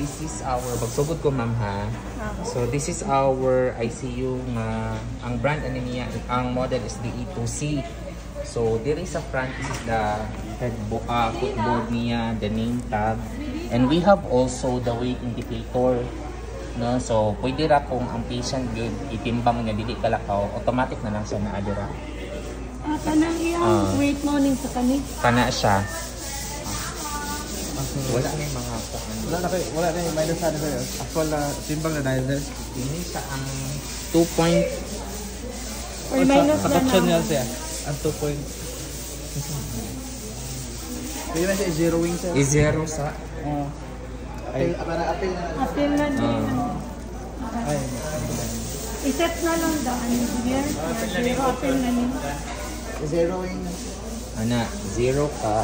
this is our, magsugod ko ma'am ha. So this is our ICU nga, ang brand ano niya, ang model is the E2C. So there is a front, this is the footboard niya, the name tag. And we have also the weight indicator. No? So pwede ra kung ang patient good, itimbang niya, dili kalakaw, automatic na lang siya na adira. Kanang iyang weight morning sa kani? Kana siya. Wala na yung mga wala na yung minus ano sa'yo. Actual na timbang na dahil sir. Ini siya ang 2 point. Or minus na Attraction niya na. siya. Ang 2 point. Pwede na siya i-zeroing sir. I-zero sa. Para apel na. Apil na din. Ay. I-set na lang daan. Here. Apil na din. I-zeroing na. Ana, 0 ka.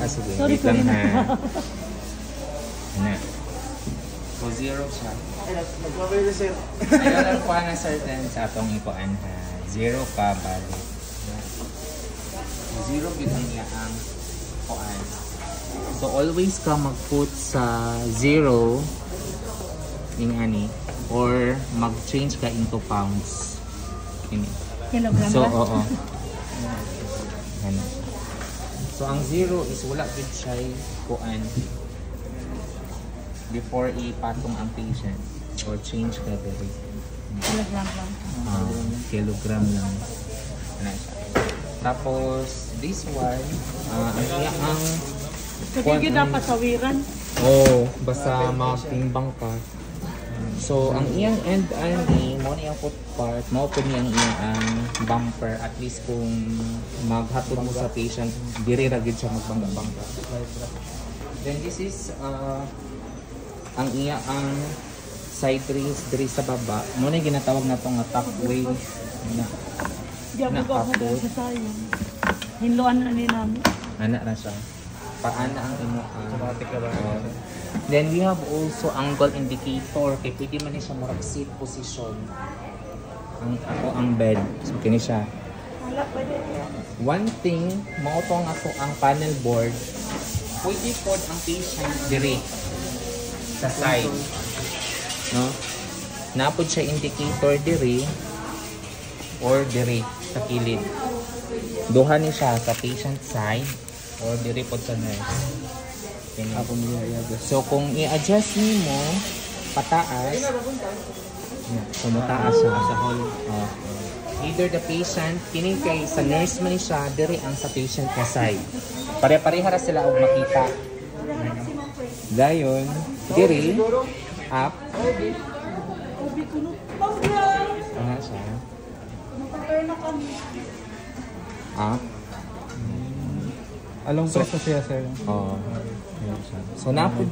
Sige, Sorry, wait lang sorry ha. Ana. So 0 siya. Ay, nagpapay na sir. Ayaw lang po na certain sa atong ikuan ha. 0 ka, balik. 0 bilang niya ang kuan. So always ka mag-put sa 0 yung ani or mag-change ka into pounds. Ini. Kilogram So, ba? oo. Ano. So ang 0 is wala gid siya kuan before ipatong ang patient or change ka dito. Kilogram lang. Kilogram lang. Ano siya. Tapos this one ang Kasi dapat sawiran. basta magtimbang ka. So ang iyang end ani mo na yung foot part, mao po niyang iyang bumper, at least kung maghatod mo sa patient diri ra gid siya magbangga-bangga. Then this is ang iyang side rails diri sa baba. Mo na ginatawag na tong top way na Di ako nakapot. sa sayo. Hinluan na ni namin. Ana ra siya. Paana ang imo automatic na ba? Then we have also angle indicator. Kaya pwede man siya murag seat position. Ang bed. So kini siya. Wala pwede yan. One thing, mao to nga to ang panel board. Pwede pod ang patient dire sa side. No? Napod siya indicator dire or dire sa kilid. Duha ni siya sa patient side or dire pod sa nurse. So kung i-adjust mo pataas, sumataas siya sa hall. Either the patient, kini kay sa nurse man siya, diri ang sa patient na side. Pare-pareha ra sila og makita. Dayon, diri up. Ano siya? Up. Along press na siya sir. So napod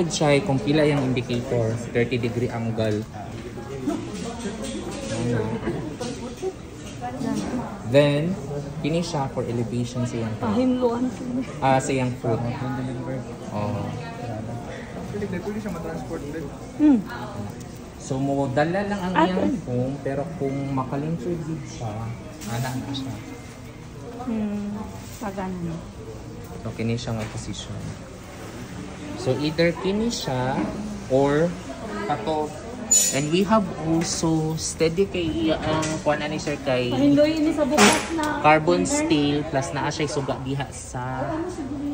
siya kung pila yung indicator, 30-degree angle. Then kini siya for elevation sa iyang Hinluan. sa iyang foot. Pwede siya matransport ulit. So mo dala lang ang iyang foam, pero kung makalimsod gid siya, ana na siya. Pagano. So kini siya nga position. So either kini siya or kato. And we have also steady kay ang kuan ani sir kay Pahindoy ini sa bukas na carbon steel plus naa siya suga diha sa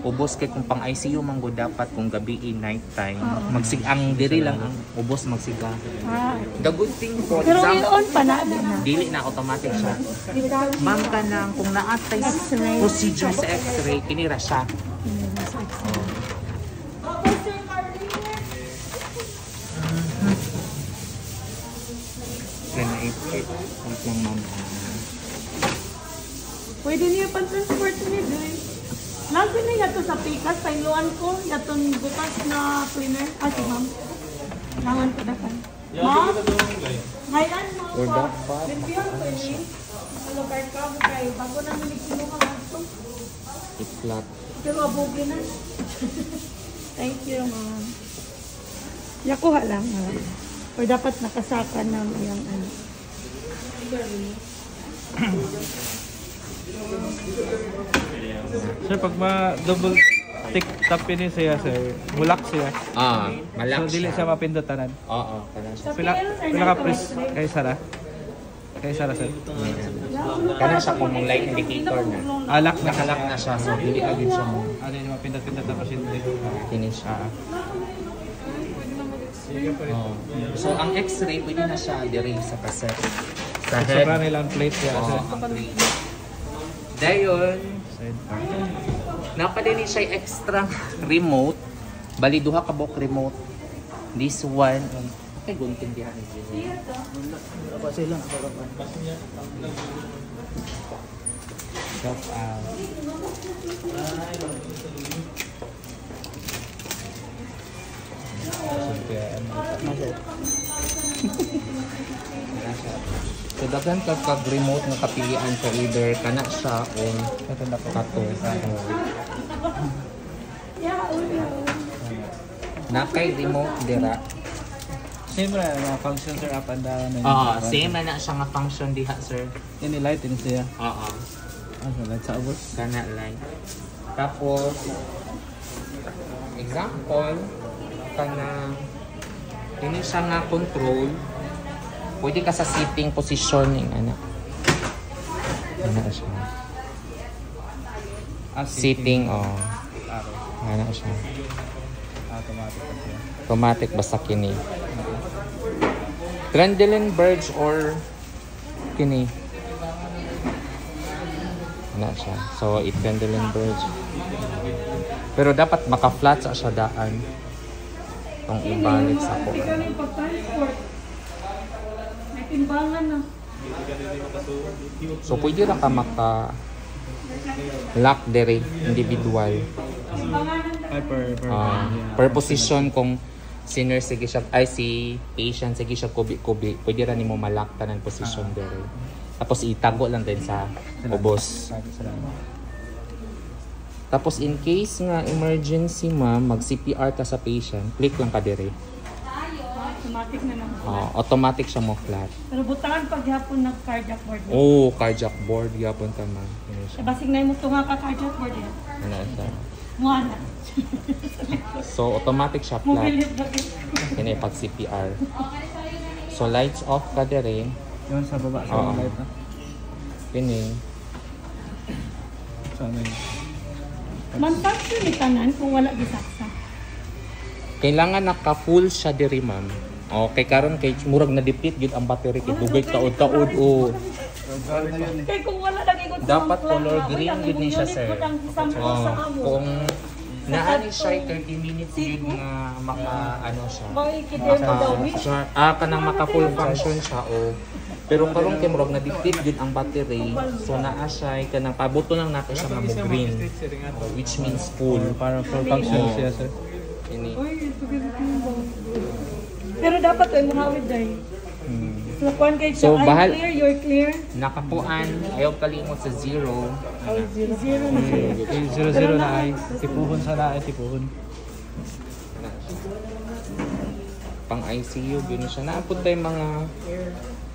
ubos kay kung pang ICU man go dapat kung gabi night time magsig ang diri lang ang ubos magsiga. The good thing for pero example on pa na din na. dili na automatic siya. Ma'am ka nang kung naatay procedure sa x-ray kini ra siya. Lang ma'am. Pwede niya pang-transport niya diri. Lagi na yato sa pikas, pailuan ko, yatong bukas na cleaner. Si ma'am. Langan ko dakan. Ma'am? Ngayon mo Or po. dapat. Limpiyon ko ni. Lugar ka mo kay bago na nilikinuha nga. I-flat. Pero abugi na. Thank you, ma'am. Yakuha lang. Or dapat nakasaka ng iyang ano. Sir, pag ma-double Top ini siya sir. Bulak siya. Malak So dili siya mapindutan. Oo, kana siya. Pila ka press kay Sara? Kay Sara sir. Kana siya kung light indicator na. Alak na Nakalak na siya, so dili ka gid siya mo. Ano yung mapindot-pindot na pasyente? Finish. So ang X-ray pwede na siya dire sa cassette. Sa head. Sobra nilang plate siya sir. Dayon, Side part. napadini siya extra remote. Bali duha ka buok remote. This one, ay gunting diha ni Jimmy. Apa sila? Stop out. So daghan ka kag remote nga kapilian sa either kana siya o kato. Nakay remote dira. Same ra na function sir up and down. Same na siya nga function diha, sir. Ini light ini siya. Ano light sa abot? Kana light. Tapos example kana ini siya nga control. Pwede ka sa sitting positioning ana. Ana siya. Sitting ana siya. Automatic pa siya. Automatic basta kini. Trendelenburg or kini. Ana siya. So i-Trendelenburg. Pero dapat maka-flat sa siya daan. Itong ibalik sa ko. Ikaw yung pag-transport. May timbangan na. So pwede ra ka maka lock dere individual. Timbangan na. Ay Per position kung si nurse sige siya ay si patient sige siya kubi-kubi, pwede ra nimo ma-lock tanan position dere. Tapos itago lang din sa ubos. Tapos in case nga emergency ma'am, mag CPR ta sa patient, click lang ka dire. Automatic na lang. Automatic siya mo flat. Pero butangan pag hapon nag-cardiac board. Cardiac board yapon ta ma'am. Basig na mo tunga ka cardiac board yan. Ano siya? Muana. So automatic siya flat. Mobility bakit? Kini pag CPR. So lights off ka dire. Yun sa baba sa light na. Kini. Sana yun. Man-function ni tanan kung wala gisaksa. Kailangan naka-full siya diri ma'am. Okay, karon kay murag na deplete gyud ang battery kay dugay taod-taod o. Kaya kung wala lagi ko Dapat color green gyud ni siya sir. Kung naani siya 30 minutes gyud nga maka ano siya. Makikidel mo daw wish. Kanang maka-full function siya o. Pero karon kay murag na deplete gyud ang battery. So naa siya kanang pabuto lang nato siya nga mo green. Which means full. Para full function siya sir. Ini. Pero dapat ay muhawid day. So kuan kay So, I'm bahal- clear, you're clear. Nakapuan, ayaw kalimot sa zero. Ay, zero na siya. 0-0 na ay. Tipuhon sana ay tipuhon. Pang ICU, yun siya. Naapod tayo mga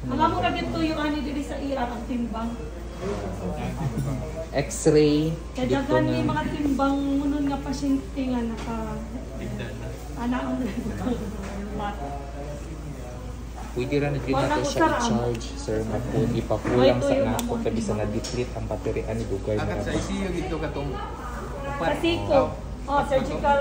Mga mo kagit yung ani diri sa iya ang timbang. X-ray. Kaya Dito daghan ni na. mga timbang ngunun nga pasyente nga naka ana ang Pwede rin na dito natin siya i-charge, sir. Ipapulang sa nako. Kasi sa na-deplete ang battery ani dugay na. ICU dito katong Kasi ko, surgical